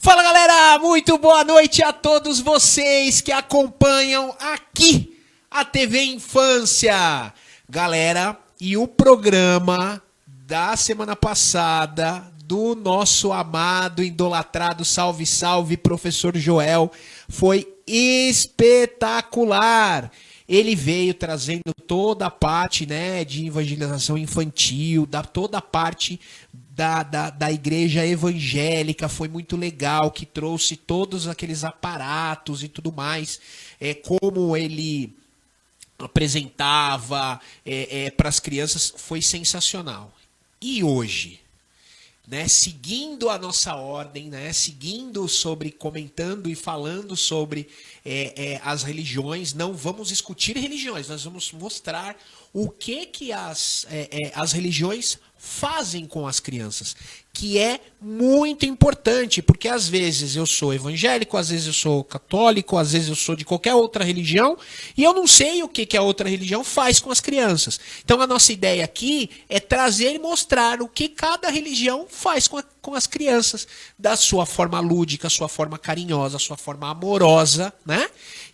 Fala galera, muito boa noite a todos vocês que acompanham aqui a TV Infância. Galera, e o programa da semana passada do nosso amado, idolatrado, salve, salve, professor Joel, foi espetacular. Ele veio trazendo toda a parte, né, de evangelização infantil, toda a parte da igreja evangélica. Foi muito legal, que trouxe todos aqueles aparatos e tudo mais, como ele apresentava para as crianças, foi sensacional. E hoje, né, seguindo a nossa ordem, né, comentando e falando sobre as religiões, não vamos discutir religiões, nós vamos mostrar o que as religiões fazem com as crianças, que é muito importante, porque às vezes eu sou evangélico, às vezes eu sou católico, às vezes eu sou de qualquer outra religião, e eu não sei o que a outra religião faz com as crianças. Então a nossa ideia aqui é trazer e mostrar o que cada religião faz com as crianças, da sua forma lúdica, sua forma carinhosa, sua forma amorosa, né?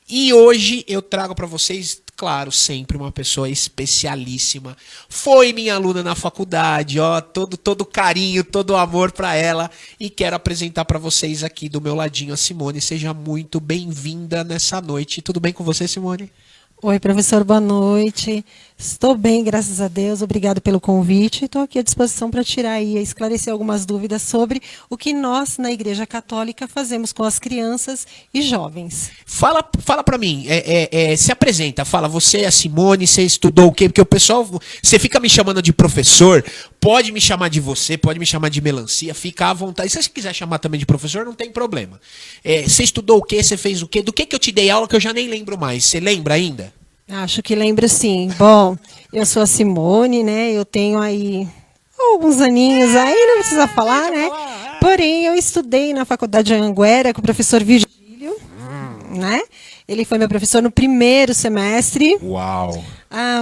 E hoje eu trago para vocês, claro, sempre uma pessoa especialíssima. Foi minha aluna na faculdade, ó, todo carinho, todo amor para ela. E quero apresentar para vocês aqui do meu ladinho a Simone. Seja muito bem-vinda nessa noite. Tudo bem com você, Simone? Oi, professor, boa noite. Estou bem, graças a Deus. Obrigado pelo convite. Estou aqui à disposição para tirar e esclarecer algumas dúvidas sobre o que nós, na Igreja Católica, fazemos com as crianças e jovens. Fala para mim, se apresenta, fala, você é a Simone, você estudou o quê? Porque o pessoal, você fica me chamando de professor, pode me chamar de você, pode me chamar de melancia, fica à vontade. Se você quiser chamar também de professor, não tem problema. Você estudou o quê? Você fez o quê? Do que eu te dei aula que eu já nem lembro mais? Você lembra ainda? Acho que lembro sim. Bom, eu sou a Simone, né? Eu tenho aí alguns aninhos aí, não precisa falar, né? Porém, eu estudei na Faculdade de Anhanguera com o professor Virgílio, né? Ele foi meu professor no primeiro semestre. Uau!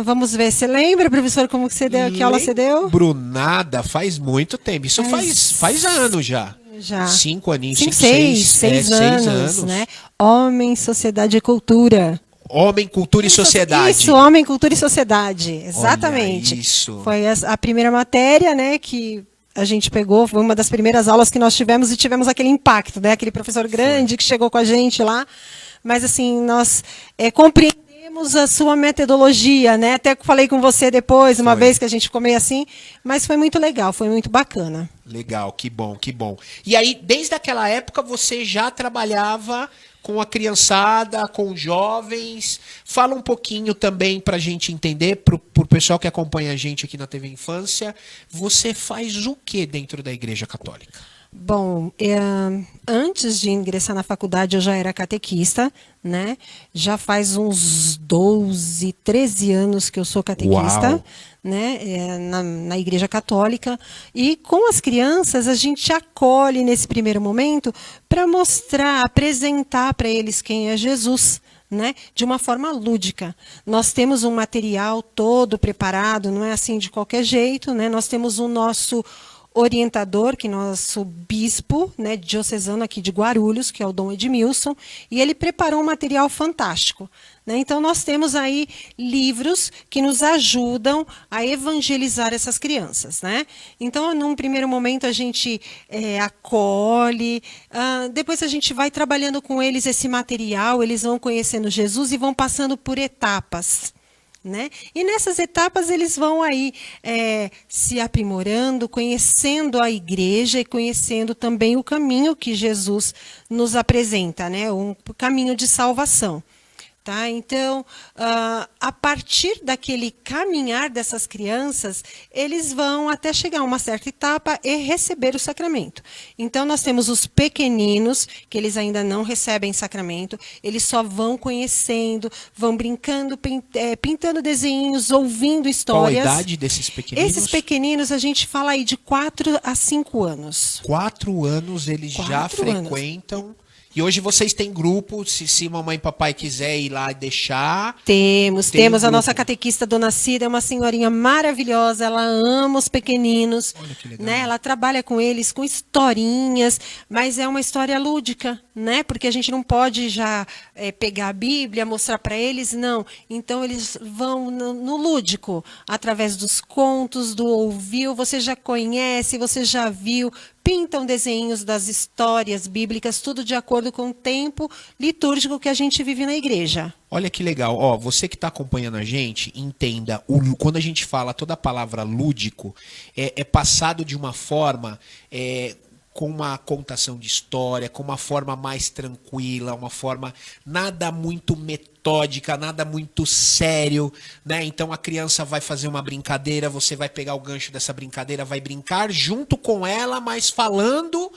Vamos ver, você lembra, professor, como que você deu, que aula você deu? Lembro nada, faz muito tempo. Isso faz anos já. Já. 5 aninhos, 6 anos, né? Homem, Sociedade e Cultura. Homem, Cultura e Sociedade. Isso, Homem, Cultura e Sociedade, exatamente. Olha isso. Foi a primeira matéria, né, que a gente pegou, foi uma das primeiras aulas que nós tivemos e tivemos aquele impacto, né, aquele professor grande que chegou com a gente lá. Mas assim, nós compreendemos a sua metodologia, né, até que falei com você depois, uma vez que a gente ficou meio assim, mas foi muito legal, foi muito bacana. Legal, que bom, que bom. E aí, desde aquela época, você já trabalhava com a criançada, com jovens. Fala um pouquinho também para a gente entender, para o pessoal que acompanha a gente aqui na TV Infância, você faz o que dentro da Igreja Católica? Bom, antes de ingressar na faculdade eu já era catequista, né? Já faz uns 12, 13 anos que eu sou catequista. Uau. Né, na Igreja Católica, e com as crianças a gente acolhe nesse primeiro momento para mostrar, apresentar para eles quem é Jesus, né, de uma forma lúdica. Nós temos um material todo preparado, não é assim de qualquer jeito, né? Nós temos o nosso orientador, que é nosso bispo, né, diocesano aqui de Guarulhos, que é o Dom Edmilson, e ele preparou um material fantástico. Né? Então, nós temos aí livros que nos ajudam a evangelizar essas crianças. Né? Então, num primeiro momento, a gente acolhe, depois a gente vai trabalhando com eles esse material, eles vão conhecendo Jesus e vão passando por etapas. Né? E nessas etapas eles vão aí se aprimorando, conhecendo a igreja e conhecendo também o caminho que Jesus nos apresenta, né? Um caminho de salvação. Tá? Então, a partir daquele caminhar dessas crianças, eles vão até chegar a uma certa etapa e receber o sacramento. Então, nós temos os pequeninos, que eles ainda não recebem sacramento, eles só vão conhecendo, vão brincando, pintando desenhos, ouvindo histórias. Qual a idade desses pequeninos? Esses pequeninos, a gente fala aí de 4 a 5 anos. 4 anos eles já frequentam E hoje vocês têm grupo, se mamãe e papai quiser ir lá e deixar. Temos grupo. a nossa catequista, Dona Cida, é uma senhorinha maravilhosa, ela ama os pequeninos, Olha que legal. né? Ela trabalha com eles com historinhas, mas é uma história lúdica, né? Porque a gente não pode já pegar a Bíblia, mostrar para eles, não. Então eles vão no lúdico, através dos contos, do ouviu, você já conhece, você já viu, pintam desenhos das histórias bíblicas, tudo de acordo com o tempo litúrgico que a gente vive na igreja. Olha que legal. Ó, você que está acompanhando a gente, entenda, quando a gente fala toda a palavra lúdico, é passado de uma forma com uma contação de história, com uma forma mais tranquila, uma forma nada muito metódica, nada muito sério, né? Então a criança vai fazer uma brincadeira, você vai pegar o gancho dessa brincadeira, vai brincar junto com ela, mas falando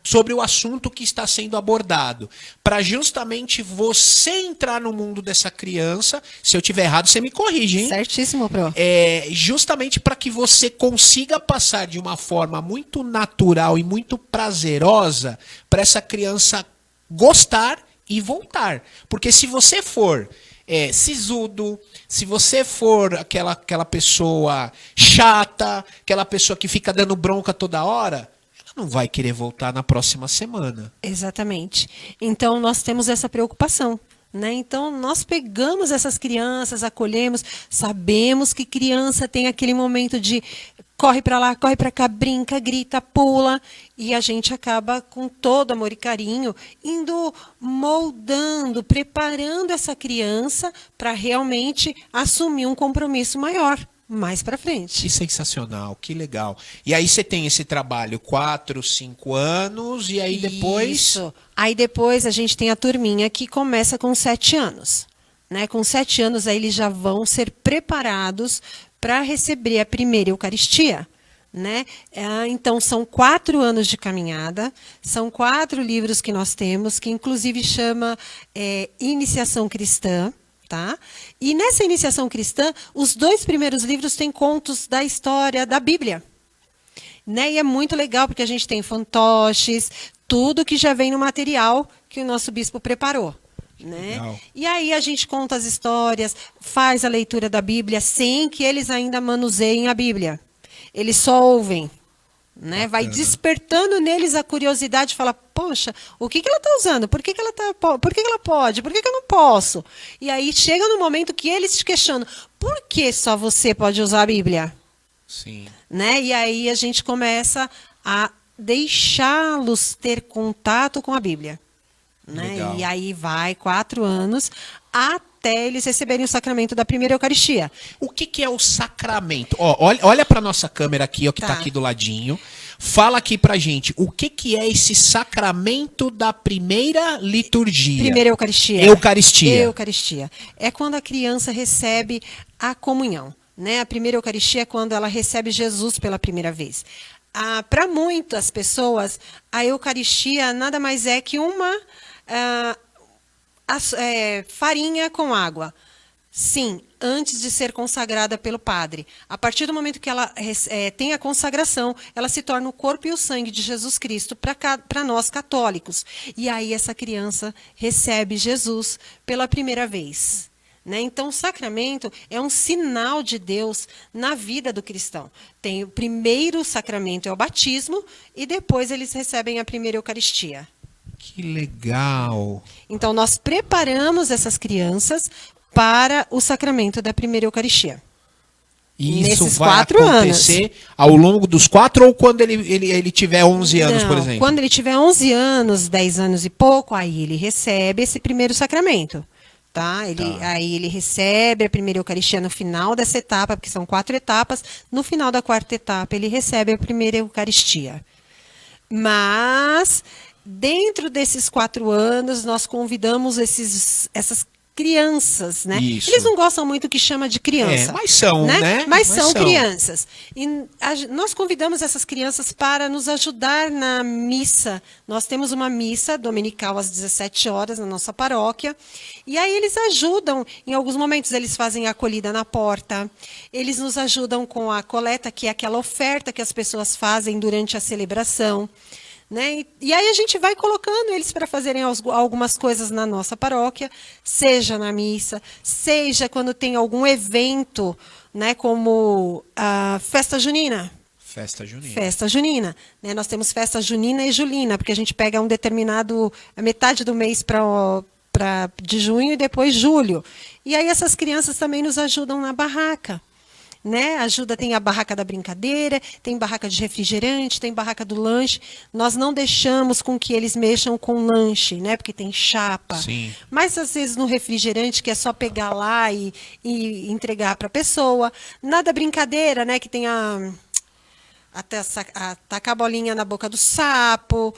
sobre o assunto que está sendo abordado, para justamente você entrar no mundo dessa criança. Se eu tiver errado, você me corrige, hein? Certíssimo, Pro. Justamente para que você consiga passar de uma forma muito natural e muito prazerosa para essa criança gostar e voltar. Porque se você for sisudo, se você for aquela pessoa chata, aquela pessoa que fica dando bronca toda hora, ela não vai querer voltar na próxima semana. Exatamente. Então nós temos essa preocupação. Né? Então, nós pegamos essas crianças, acolhemos, sabemos que criança tem aquele momento de corre para lá, corre para cá, brinca, grita, pula, e a gente acaba com todo amor e carinho indo moldando, preparando essa criança para realmente assumir um compromisso maior. Mais para frente. Que sensacional, que legal. E aí você tem esse trabalho 4, 5 anos, e aí depois... Isso. Aí depois a gente tem a turminha que começa com 7 anos. Né? Com 7 anos aí eles já vão ser preparados para receber a primeira Eucaristia. Né? Então são 4 anos de caminhada, são 4 livros que nós temos, que inclusive chama Iniciação Cristã. Tá? E nessa iniciação cristã, os 2 primeiros livros têm contos da história da Bíblia. Né? E é muito legal, porque a gente tem fantoches, tudo que já vem no material que o nosso bispo preparou. Né? E aí a gente conta as histórias, faz a leitura da Bíblia sem que eles ainda manuseiem a Bíblia. Eles só ouvem. Né? Vai despertando neles a curiosidade, fala, poxa, o que ela está usando? Por que ela pode? Por que eu não posso? E aí chega no momento que eles te questionam, por que só você pode usar a Bíblia? Sim. Né? E aí a gente começa a deixá-los ter contato com a Bíblia. Né? E aí vai 4 anos até eles receberem o sacramento da primeira Eucaristia. O que é o sacramento? Ó, olha para nossa câmera aqui, ó, que tá aqui do ladinho. Fala aqui pra gente, o que é esse sacramento da primeira liturgia? Primeira Eucaristia. Eucaristia. É quando a criança recebe a comunhão. Né? A primeira Eucaristia é quando ela recebe Jesus pela primeira vez. Para muitas pessoas, a Eucaristia nada mais é que uma farinha com água. Sim, antes de ser consagrada pelo padre. A partir do momento que ela tem a consagração, ela se torna o corpo e o sangue de Jesus Cristo para nós católicos. E aí essa criança recebe Jesus pela primeira vez. Né? Então, o sacramento é um sinal de Deus na vida do cristão. Tem o primeiro sacramento, é o batismo, e depois eles recebem a primeira Eucaristia. Que legal! Então, nós preparamos essas crianças para o sacramento da primeira Eucaristia. E isso nesses vai 4 acontecer anos. Ao longo dos 4 ou quando ele tiver 11 anos, por exemplo? Quando ele tiver 11 anos, 10 anos e pouco, aí ele recebe esse primeiro sacramento. Tá? Aí ele recebe a primeira Eucaristia no final dessa etapa, porque são 4 etapas. No final da 4ª etapa, ele recebe a primeira Eucaristia. Mas, dentro desses 4 anos, nós convidamos essas crianças, né? Isso. Eles não gostam muito que chama de criança. Mas são, né? Mas são crianças. E nós convidamos essas crianças para nos ajudar na missa. Nós temos uma missa dominical às 17 horas na nossa paróquia. E aí eles ajudam, em alguns momentos eles fazem a acolhida na porta. Eles nos ajudam com a coleta, que é aquela oferta que as pessoas fazem durante a celebração. né? E aí a gente vai colocando eles para fazerem algumas coisas na nossa paróquia, seja na missa, seja quando tem algum evento, né, como a festa junina. Festa junina. Festa junina, né? Nós temos festa junina e julina, porque a gente pega um determinado, a metade do mês de junho e depois julho. E aí essas crianças também nos ajudam na barraca. Né? Tem a barraca da brincadeira, tem barraca de refrigerante, tem barraca do lanche. Nós não deixamos com que eles mexam com lanche, né? Porque tem chapa. Sim. Mas às vezes no refrigerante, que é só pegar lá e entregar para a pessoa. Nada brincadeira, né? Que tem até tacar a bolinha na boca do sapo,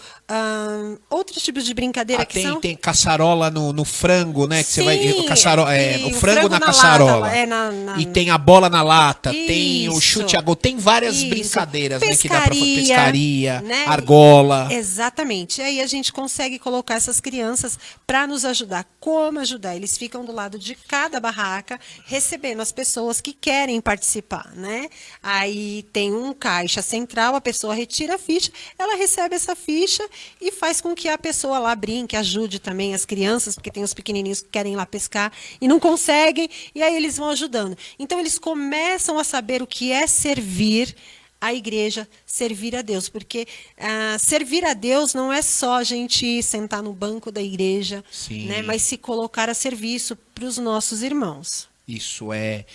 outros tipos de brincadeira que são... Tem caçarola no frango, né? Que Sim, você vai, o frango na na caçarola. Lata, E tem a bola na lata, Isso, tem o chute a gol, tem várias isso. brincadeiras, Pescaria, né? Que dá pra fazer pescaria, né? argola. Exatamente. E aí a gente consegue colocar essas crianças para nos ajudar. Como ajudar? Eles ficam do lado de cada barraca, recebendo as pessoas que querem participar, né? Aí tem um caixa central, a pessoa retira a ficha, ela recebe essa ficha e faz com que a pessoa lá brinque, ajude também as crianças, porque tem os pequenininhos que querem ir lá pescar e não conseguem, e aí eles vão ajudando. Então eles começam a saber o que é servir a igreja, servir a Deus, porque servir a Deus não é só a gente sentar no banco da igreja, né, mas se colocar a serviço para os nossos irmãos. Isso é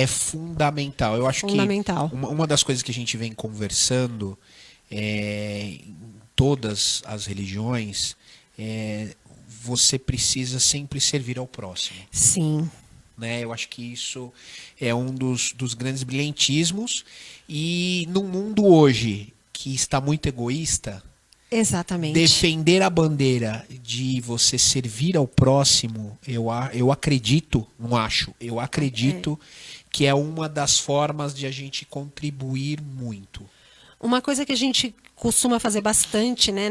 fundamental. Eu acho fundamental. Que uma das coisas que a gente vem conversando em todas as religiões você precisa sempre servir ao próximo. Sim. Né? Eu acho que isso é um dos grandes brilhantismos. E num mundo hoje que está muito egoísta, exatamente, defender a bandeira de você servir ao próximo, eu acredito, não acho, eu acredito que é uma das formas de a gente contribuir muito. Uma coisa que a gente costuma fazer bastante, né,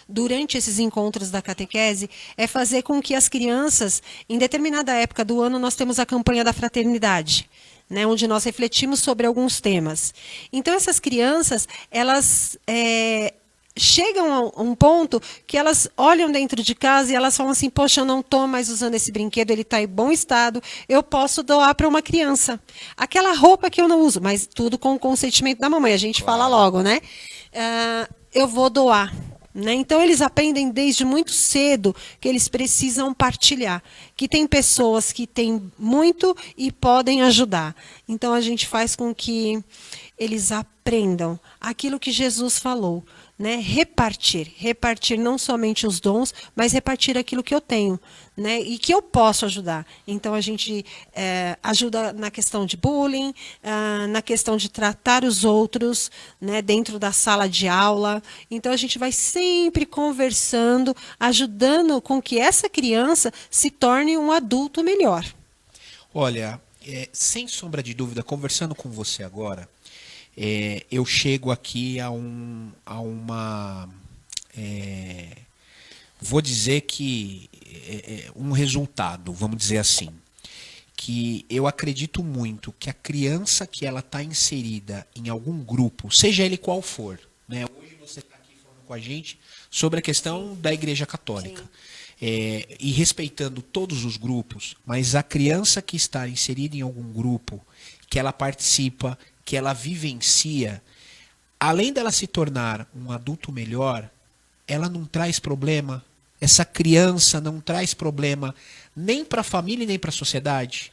durante esses encontros da catequese, é fazer com que as crianças, em determinada época do ano, nós temos a campanha da fraternidade, né, onde nós refletimos sobre alguns temas. Então, essas crianças, elas chegam a um ponto que elas olham dentro de casa e elas falam assim, poxa, eu não estou mais usando esse brinquedo, ele está em bom estado, eu posso doar para uma criança. Aquela roupa que eu não uso, mas tudo com o consentimento da mamãe, a gente fala logo, né? Eu vou doar. Né? Então, eles aprendem desde muito cedo que eles precisam partilhar, que tem pessoas que têm muito e podem ajudar. Então, a gente faz com que eles aprendam aquilo que Jesus falou, né? Repartir não somente os dons, mas repartir aquilo que eu tenho, né? E que eu posso ajudar. Então a gente ajuda na questão de bullying, na questão de tratar os outros, né? Dentro da sala de aula. Então a gente vai sempre conversando, ajudando com que essa criança se torne um adulto melhor. Olha, sem sombra de dúvida, conversando com você agora, eu chego aqui a uma vou dizer que um resultado, vamos dizer assim, que eu acredito muito que a criança que ela está inserida em algum grupo, seja ele qual for, né? Hoje você está aqui falando com a gente sobre a questão da Igreja Católica. E respeitando todos os grupos, mas a criança que está inserida em algum grupo, que ela participa, que ela vivencia, além dela se tornar um adulto melhor, ela não traz problema. Essa criança não traz problema nem para a família nem para a sociedade.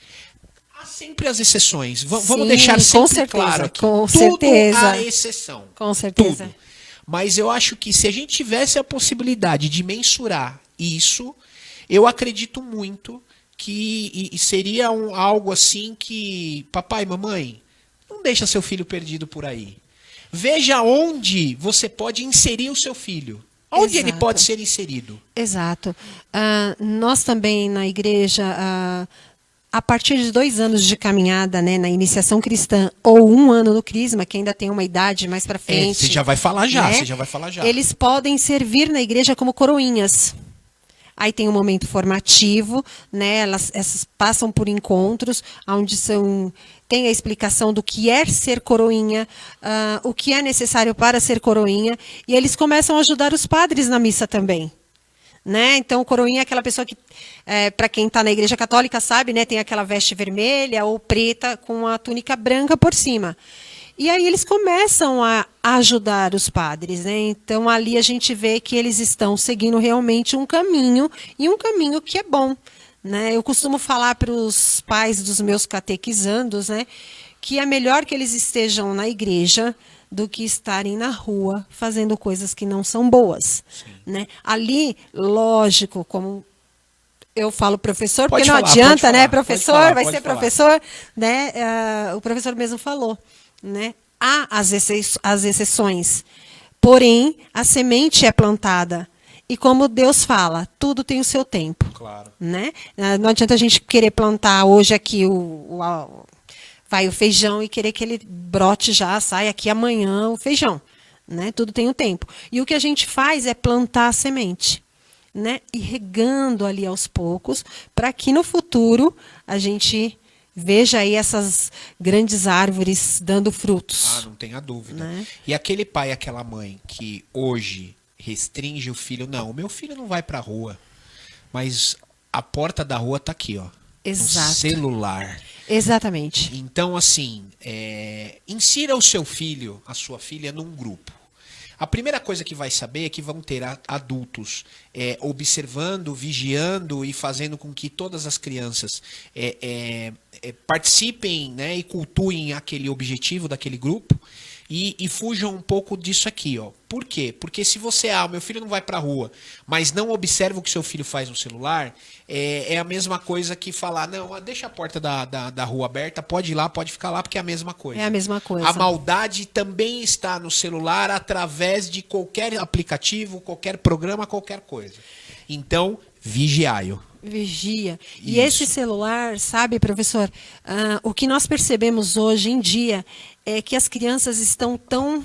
Há sempre as exceções. Vamos deixar sempre claro aqui. Com tudo certeza. há exceção. Com certeza. Tudo. Mas eu acho que se a gente tivesse a possibilidade de mensurar isso, eu acredito muito que seria algo assim que, papai, mamãe, não deixa seu filho perdido por aí. Veja onde você pode inserir o seu filho. Onde ele pode ser inserido. Exato. Nós também na igreja, a partir de 2 anos de caminhada, né, na iniciação cristã, ou 1 ano no crisma, que ainda tem uma idade mais para frente. Você já vai falar já, né, você já vai falar já. Eles podem servir na igreja como coroinhas. Aí tem um momento formativo, né? Essas passam por encontros onde tem a explicação do que é ser coroinha, o que é necessário para ser coroinha, e eles começam a ajudar os padres na missa também. Né? Então, coroinha é aquela pessoa que, para quem está na igreja católica sabe, né, tem aquela veste vermelha ou preta com a túnica branca por cima. E aí eles começam a ajudar os padres, né? Então ali a gente vê que eles estão seguindo realmente um caminho, e um caminho que é bom, né? Eu costumo falar para os pais dos meus catequizandos, né, que é melhor que eles estejam na igreja do que estarem na rua fazendo coisas que não são boas, né? Ali, lógico, como eu falo professor, porque não adianta, né, professor, vai ser professor, né? O professor mesmo falou, né? Há as exceções, porém a semente é plantada. E como Deus fala, tudo tem o seu tempo. Claro. Né? Não adianta a gente querer plantar hoje aqui vai o feijão e querer que ele brote já, saia aqui amanhã o feijão. Né? Tudo tem um tempo. E o que a gente faz é plantar a semente. Né? E regando ali aos poucos, para que no futuro a gente veja aí essas grandes árvores dando frutos. Não tenha dúvida. Né? E aquele pai, aquela mãe que hoje restringe o filho, não, o meu filho não vai pra rua, mas a porta da rua tá aqui, ó. Exato. No celular. Exatamente. Então, assim, insira o seu filho, a sua filha, num grupo. A primeira coisa que vai saber é que vão ter adultos observando, vigiando e fazendo com que todas as crianças participem, né, e cultuem aquele objetivo daquele grupo e fujam um pouco disso aqui, ó. Por quê? Porque se você, meu filho não vai pra rua, mas não observa o que seu filho faz no celular, é a mesma coisa que falar, não, deixa a porta da rua aberta, pode ir lá, pode ficar lá, porque é a mesma coisa. É a mesma coisa. A maldade também está no celular através de qualquer aplicativo, qualquer programa, qualquer coisa. Então, vigiai-o. Vigia. E esse celular, sabe, professor, o que nós percebemos hoje em dia é que as crianças estão tão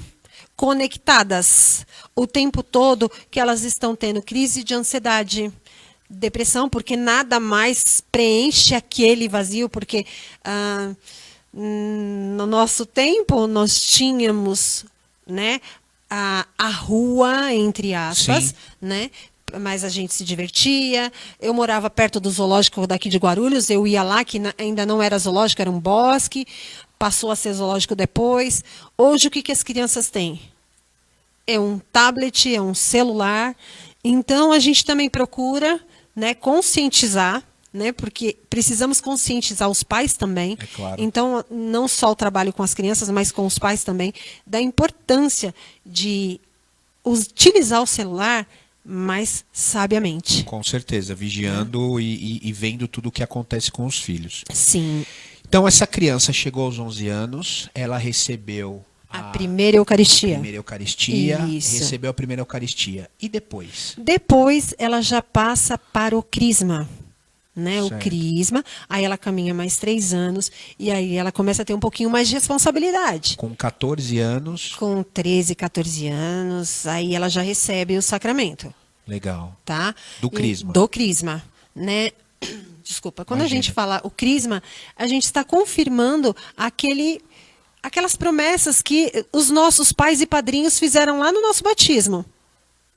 conectadas o tempo todo que elas estão tendo crise de ansiedade, depressão, porque nada mais preenche aquele vazio, porque no nosso tempo nós tínhamos, né, a rua, entre aspas, Sim. né? Mas a gente se divertia. Eu morava perto do zoológico daqui de Guarulhos, eu ia lá, que ainda não era zoológico, era um bosque, passou a ser zoológico depois. Hoje, o que as crianças têm? É um tablet, é um celular. Então, a gente também procura, né, conscientizar, né, porque precisamos conscientizar os pais também. É claro. Então, não só o trabalho com as crianças, mas com os pais também, da importância de utilizar o celular mais sabiamente. Com certeza, vigiando e vendo tudo o que acontece com os filhos. Sim. Então, essa criança chegou aos 11 anos, ela recebeu a primeira Eucaristia. Isso. Recebeu a primeira Eucaristia. E depois? Depois, ela já passa para o crisma. Né, certo. O crisma, aí ela caminha mais 3 anos, e aí ela começa a ter um pouquinho mais de responsabilidade. Com 14 anos. Com 13, 14 anos, aí ela já recebe o sacramento. Legal. Tá? Do crisma. Do crisma, né? Desculpa, quando a gente fala o crisma, a gente está confirmando aquelas promessas que os nossos pais e padrinhos fizeram lá no nosso batismo.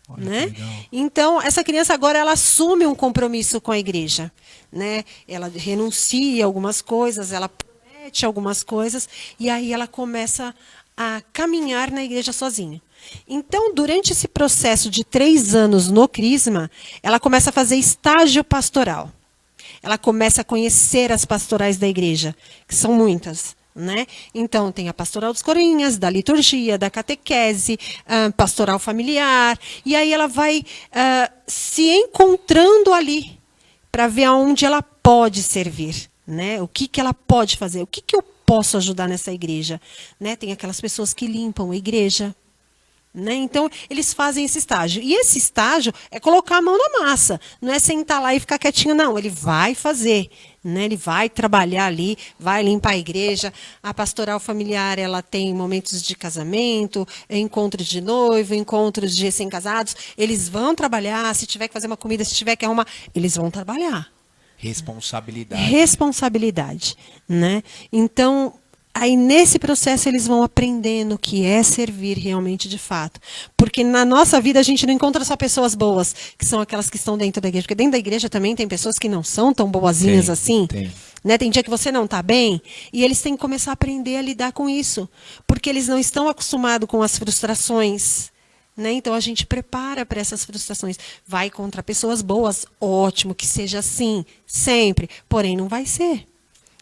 Olha, né? Então, essa criança agora ela assume um compromisso com a igreja. Né? Ela renuncia algumas coisas, ela promete algumas coisas, e aí ela começa a caminhar na igreja sozinha. Então, durante esse processo de 3 anos no crisma, ela começa a fazer estágio pastoral. Ela começa a conhecer as pastorais da igreja, que são muitas. Né? Então, tem a pastoral dos corinhas, da liturgia, da catequese, pastoral familiar, e aí ela vai se encontrando ali para ver aonde ela pode servir, né? O que ela pode fazer, o que eu posso ajudar nessa igreja. Né? Tem aquelas pessoas que limpam a igreja. Né? Então, eles fazem esse estágio. E esse estágio é colocar a mão na massa. Não é sentar lá e ficar quietinho, não. Ele vai fazer. Né? Ele vai trabalhar ali, vai limpar a igreja. A pastoral familiar, ela tem momentos de casamento, encontros de noivo, encontros de recém-casados. Eles vão trabalhar. Se tiver que fazer uma comida, se tiver que arrumar, eles vão trabalhar. Responsabilidade. Responsabilidade, né? Então, aí nesse processo eles vão aprendendo o que é servir realmente de fato. Porque na nossa vida a gente não encontra só pessoas boas, que são aquelas que estão dentro da igreja. Porque dentro da igreja também tem pessoas que não são tão boazinhas assim. Tem. Né? Tem dia que você não está bem e eles têm que começar a aprender a lidar com isso. Porque eles não estão acostumados com as frustrações. Né? Então a gente prepara para essas frustrações. Vai contra pessoas boas, ótimo que seja assim, sempre. Porém, não vai ser.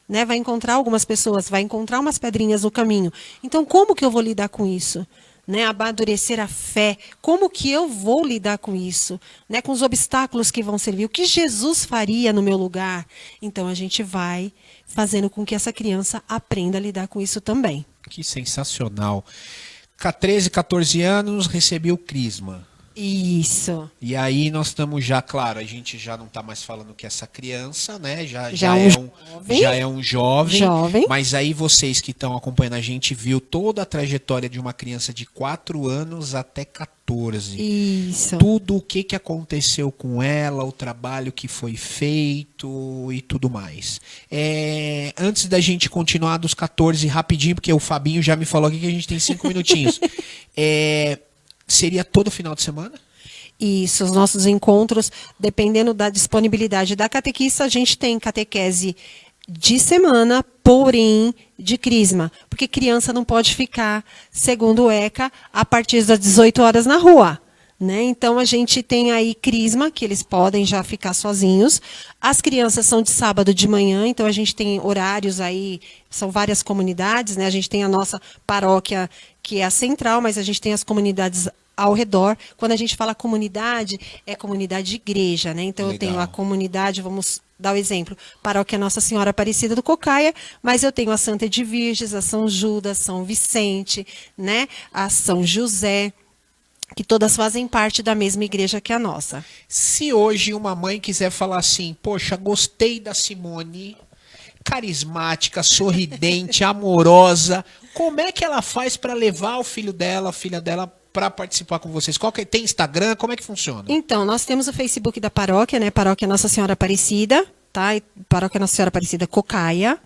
Né? Vai encontrar algumas pessoas, vai encontrar umas pedrinhas no caminho. Então, como que eu vou lidar com isso? Né? Amadurecer a fé. Como que eu vou lidar com isso? Né? Com os obstáculos que vão servir. O que Jesus faria no meu lugar? Então, a gente vai fazendo com que essa criança aprenda a lidar com isso também. Que sensacional. Com 13, 14 anos, recebi o Crisma. Isso. E aí nós estamos já, claro, a gente já não está mais falando que essa criança, né? Já é um jovem. Mas aí vocês que estão acompanhando a gente viu toda a trajetória de uma criança de 4 anos até 14. Isso. Tudo o que aconteceu com ela, o trabalho que foi feito e tudo mais. Antes da gente continuar dos 14 rapidinho, porque o Fabinho já me falou aqui que a gente tem 5 minutinhos. Seria todo final de semana? Isso, os nossos encontros, dependendo da disponibilidade da catequista, a gente tem catequese de semana, porém de crisma. Porque criança não pode ficar, segundo o ECA, a partir das 18 horas na rua. Né? Então, a gente tem aí crisma, que eles podem já ficar sozinhos. As crianças são de sábado de manhã, então a gente tem horários aí, são várias comunidades, né? A gente tem a nossa paróquia, que é a central, mas a gente tem as comunidades ao redor. Quando a gente fala comunidade, é comunidade de igreja, né? Então, Legal. eu tenho a comunidade, vamos dar o exemplo, paróquia Nossa Senhora Aparecida do Cocaia, mas eu tenho a Santa Edviges, a São Judas, São Vicente, né? A São José, que todas fazem parte da mesma igreja que a nossa. Se hoje uma mãe quiser falar assim, poxa, gostei da Simone, carismática, sorridente, amorosa, como é que ela faz para levar o filho dela, a filha dela, para participar com vocês? Tem Instagram? Como é que funciona? Então, nós temos o Facebook da paróquia, né? Paróquia Nossa Senhora Aparecida, tá? E Paróquia Nossa Senhora Aparecida Cocaia,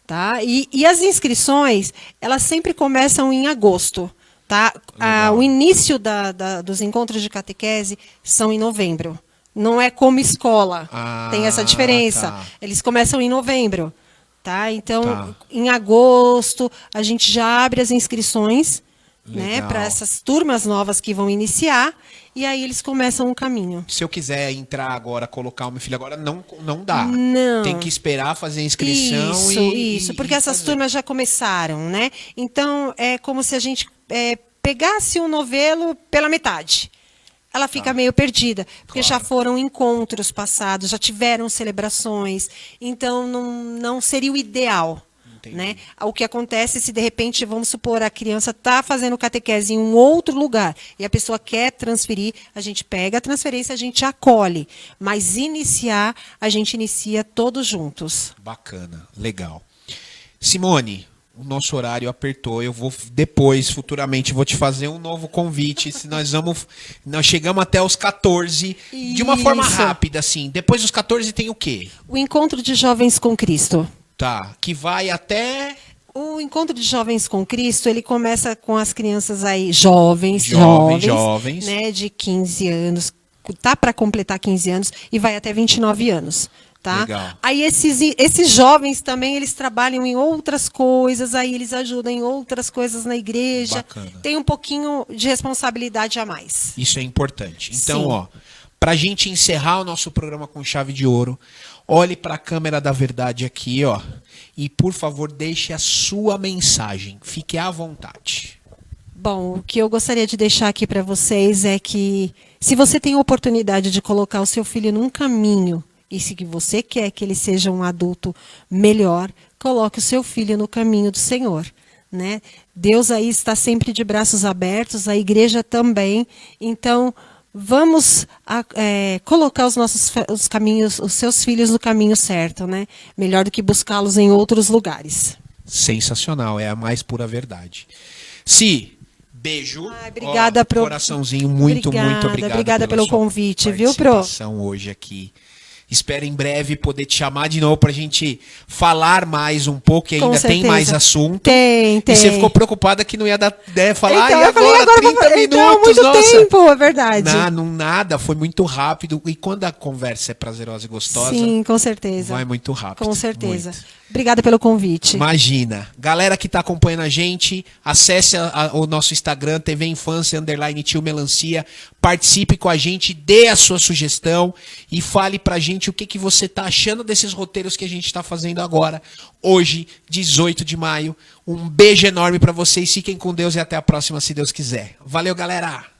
tá? E as inscrições, elas sempre começam em agosto. Tá? O início dos encontros de catequese são em novembro. Não é como escola. Tem essa diferença. Tá. Eles começam em novembro. Tá? Então, em agosto, a gente já abre as inscrições, né, para essas turmas novas que vão iniciar. E aí eles começam o caminho. Se eu quiser entrar agora, colocar o meu filho agora, não dá. Não. Tem que esperar fazer a inscrição. Isso, porque essas turmas já começaram, né? Então, é como se a gente pegasse um novelo pela metade. Ela fica meio perdida, porque já foram encontros passados, já tiveram celebrações, então não seria o ideal. Né? O que acontece se de repente, vamos supor, a criança está fazendo catequese em um outro lugar e a pessoa quer transferir, a gente pega a transferência, a gente acolhe, mas iniciar, a gente inicia todos juntos. Bacana, legal. Simone, o nosso horário apertou, eu vou depois, futuramente, vou te fazer um novo convite, se nós chegamos até os 14, de uma forma rápida, assim, depois dos 14 tem o quê? O Encontro de Jovens com Cristo. Tá, que vai até... O Encontro de Jovens com Cristo, ele começa com as crianças aí, jovens, né, de 15 anos, tá para completar 15 anos e vai até 29 anos. Tá? Legal. Aí esses jovens também, eles trabalham em outras coisas, aí eles ajudam em outras coisas na igreja. Bacana. Tem um pouquinho de responsabilidade a mais. Isso é importante. Então, Sim. ó, pra gente encerrar o nosso programa com chave de ouro, olhe para a câmera da verdade aqui, ó, e por favor deixe a sua mensagem. Fique à vontade. Bom, o que eu gostaria de deixar aqui para vocês é que se você tem a oportunidade de colocar o seu filho num caminho, e se você quer que ele seja um adulto melhor, coloque o seu filho no caminho do Senhor. Né? Deus aí está sempre de braços abertos, a igreja também. Então, vamos colocar os seus filhos no caminho certo, né? Melhor do que buscá-los em outros lugares. Sensacional, é a mais pura verdade. Beijo. Obrigada, Pro. Coraçãozinho, muito obrigado. Obrigada pelo convite, viu, Pro? Participação hoje aqui. Espero em breve poder te chamar de novo pra gente falar mais um pouco, que Com ainda tem certeza. mais assunto. Tem. E você ficou preocupada que não ia dar ideia, falar, Então, e eu falei, agora, 30 minutos, então, muito nossa. tempo, é verdade. Nada, foi muito rápido. E quando a conversa é prazerosa e gostosa, Sim, com certeza. vai muito rápido. Com certeza. Muito. Obrigada pelo convite. Imagina. Galera que tá acompanhando a gente, acesse o nosso Instagram, TV Infância, _tio Melancia. Participe com a gente, dê a sua sugestão e fale pra gente o que você tá achando desses roteiros que a gente tá fazendo agora, hoje, 18 de maio. Um beijo enorme pra vocês, fiquem com Deus e até a próxima, se Deus quiser. Valeu, galera!